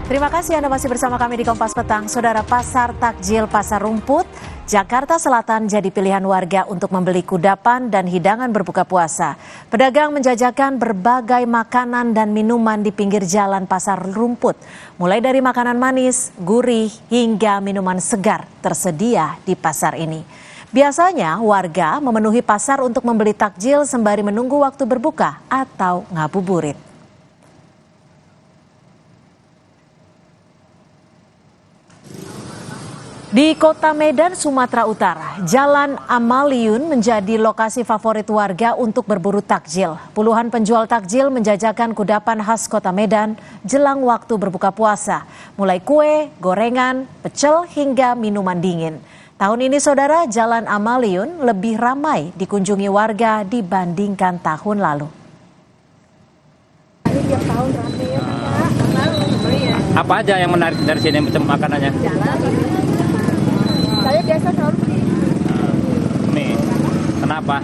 Terima kasih Anda masih bersama kami di Kompas Petang. Saudara, Pasar Takjil Pasar Rumput, Jakarta Selatan jadi pilihan warga untuk membeli kudapan dan hidangan berbuka puasa. Pedagang menjajakan berbagai makanan dan minuman di pinggir jalan Pasar Rumput. Mulai dari makanan manis, gurih, hingga minuman segar tersedia di pasar ini. Biasanya warga memenuhi pasar untuk membeli takjil sembari menunggu waktu berbuka atau ngabuburit. Di Kota Medan, Sumatera Utara, Jalan Amaliun menjadi lokasi favorit warga untuk berburu takjil. Puluhan penjual takjil menjajakan kudapan khas Kota Medan jelang waktu berbuka puasa. Mulai kue, gorengan, pecel, hingga minuman dingin. Tahun ini, saudara, Jalan Amaliun lebih ramai dikunjungi warga dibandingkan tahun lalu. Tiap tahun ramai ya, Kak. Apa aja yang menarik dari sini makanannya? Saya biasa selalu beli. Nih, kenapa?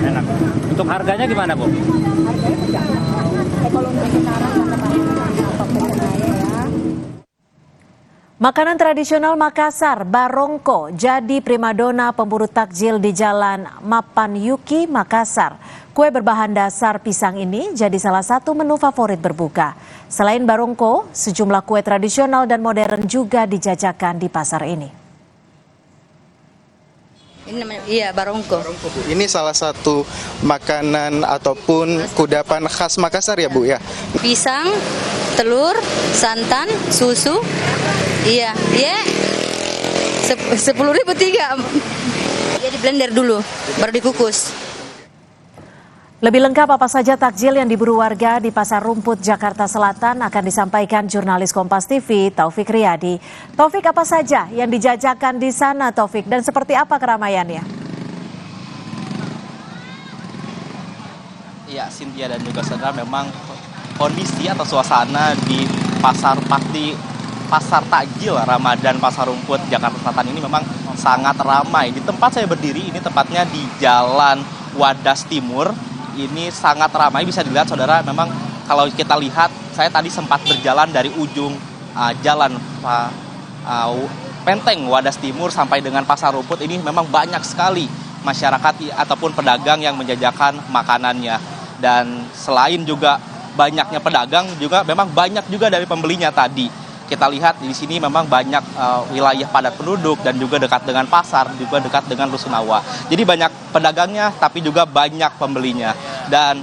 Enak. Untuk harganya gimana, Bu? Harganya terjangkau. Ekonomi sekarang ya. Makanan tradisional Makassar, barongko, jadi primadona pemburu takjil di Jalan Mapan Yuki, Makassar. Kue berbahan dasar pisang ini jadi salah satu menu favorit berbuka. Selain barongko, sejumlah kue tradisional dan modern juga dijajakan di pasar ini. Ini namanya, iya, barongko. Ini salah satu makanan ataupun kudapan khas Makassar ya, Bu ya? Pisang, telur, santan, susu. Iya, iya. 10.000 tiga. Ya, di blender dulu, baru dikukus. Lebih lengkap apa saja takjil yang diburu warga di Pasar Rumput, Jakarta Selatan akan disampaikan jurnalis Kompas TV, Taufik Riyadi. Taufik, apa saja yang dijajakan di sana, Taufik, dan seperti apa keramaiannya? Iya, Cynthia dan juga saudara, memang kondisi atau suasana di pasar takjil Ramadan Pasar Rumput, Jakarta Selatan ini memang sangat ramai. Di tempat saya berdiri, ini tepatnya di Jalan Wadas Timur. Ini sangat ramai, bisa dilihat saudara, memang kalau kita lihat, saya tadi sempat berjalan dari ujung jalan Penteng Wadas Timur sampai dengan Pasar Rumput. Ini memang banyak sekali masyarakat ataupun pedagang yang menjajakan makanannya. Dan selain juga banyaknya pedagang, juga memang banyak juga dari pembelinya tadi. Kita lihat di sini memang banyak wilayah padat penduduk dan juga dekat dengan pasar, juga dekat dengan Rusunawa. Jadi banyak pedagangnya tapi juga banyak pembelinya. Dan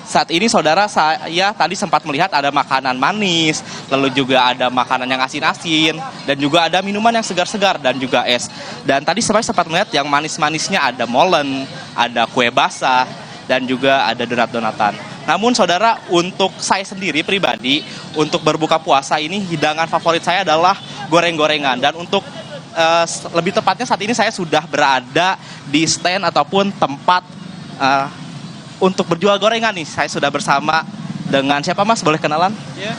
saat ini saudara, saya tadi sempat melihat ada makanan manis, lalu juga ada makanan yang asin-asin, dan juga ada minuman yang segar-segar dan juga es. Dan tadi saya sempat melihat yang manis-manisnya ada molen, ada kue basah, dan juga ada donat-donatan. Namun saudara, untuk saya sendiri pribadi, untuk berbuka puasa ini hidangan favorit saya adalah goreng-gorengan. Dan untuk lebih tepatnya saat ini saya sudah berada di stand ataupun tempat untuk berjual gorengan nih. Saya sudah bersama dengan siapa, Mas? Boleh kenalan? Ya.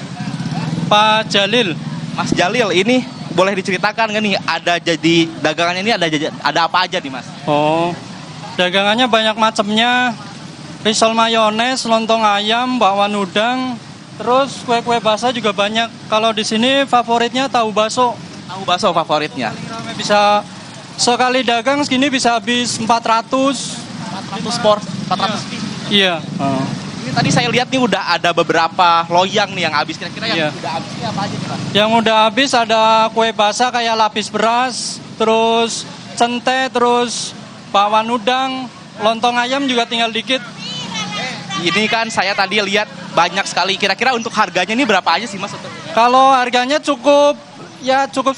Pak Jalil. Mas Jalil, ini boleh diceritakan nggak nih, ada jadi dagangannya ini ada apa aja nih, Mas? Oh, dagangannya banyak macamnya. Risol mayones, lontong ayam, bakwan udang, terus kue-kue basah juga banyak. Kalau di sini favoritnya tahu baso. Tahu baso favoritnya. Bisa sekali dagang segini bisa habis 400. 400 piece. Iya. Ini tadi saya lihat nih udah ada beberapa loyang nih yang habis. Kira-kira yang Iya. udah habis ini apa aja nih, Mas? Yang udah habis ada kue basah kayak lapis beras, terus cente, terus bakwan udang, lontong ayam juga tinggal dikit. Ini kan saya tadi lihat banyak sekali. Kira-kira untuk harganya ini berapa aja sih, Mas? Kalau harganya cukup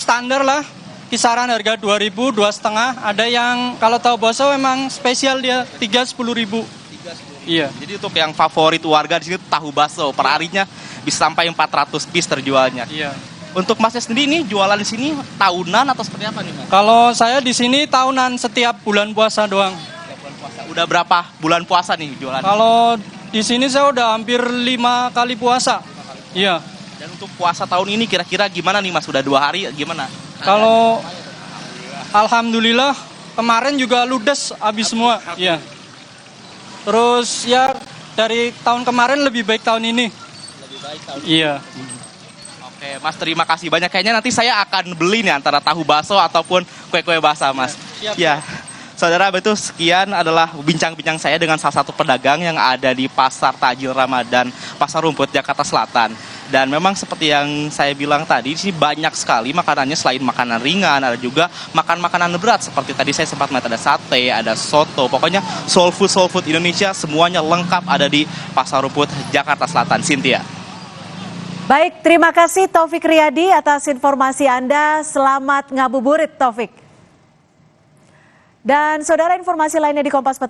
standar lah. Kisaran harga 2.000, 2,5. Ada yang kalau tahu baso memang spesial dia 3-10.000. Iya. Jadi untuk yang favorit warga di sini tahu baso. Per harinya bisa sampai 400 piece terjualnya. Iya. Untuk Masnya sendiri ini jualan di sini tahunan atau seperti apa nih, Mas? Kalau saya di sini tahunan, setiap bulan puasa doang. Udah berapa bulan puasa nih jualan? Kalau di sini saya udah hampir 5 kali puasa. Iya. Dan untuk puasa tahun ini kira-kira gimana nih, Mas? Sudah 2 hari gimana? Kalau alhamdulillah kemarin juga ludes habis semua. Iya. Terus ya dari tahun kemarin lebih baik tahun ini. Lebih baik tahun ini. Iya. Oke, Mas, terima kasih banyak. Kayaknya nanti saya akan beli nih antara tahu bakso ataupun kue-kue basah, Mas. Siap. Ya. Saudara, betul, sekian adalah bincang-bincang saya dengan salah satu pedagang yang ada di Pasar Takjil Ramadan, Pasar Rumput, Jakarta Selatan. Dan memang seperti yang saya bilang tadi, di sini banyak sekali makanannya. Selain makanan ringan, ada juga makanan berat. Seperti tadi saya sempat melihat ada sate, ada soto. Pokoknya soul food Indonesia semuanya lengkap ada di Pasar Rumput, Jakarta Selatan. Cynthia. Baik, terima kasih Taufik Riyadi atas informasi Anda. Selamat ngabuburit, Taufik. Dan saudara, informasi lainnya di Kompas Petang.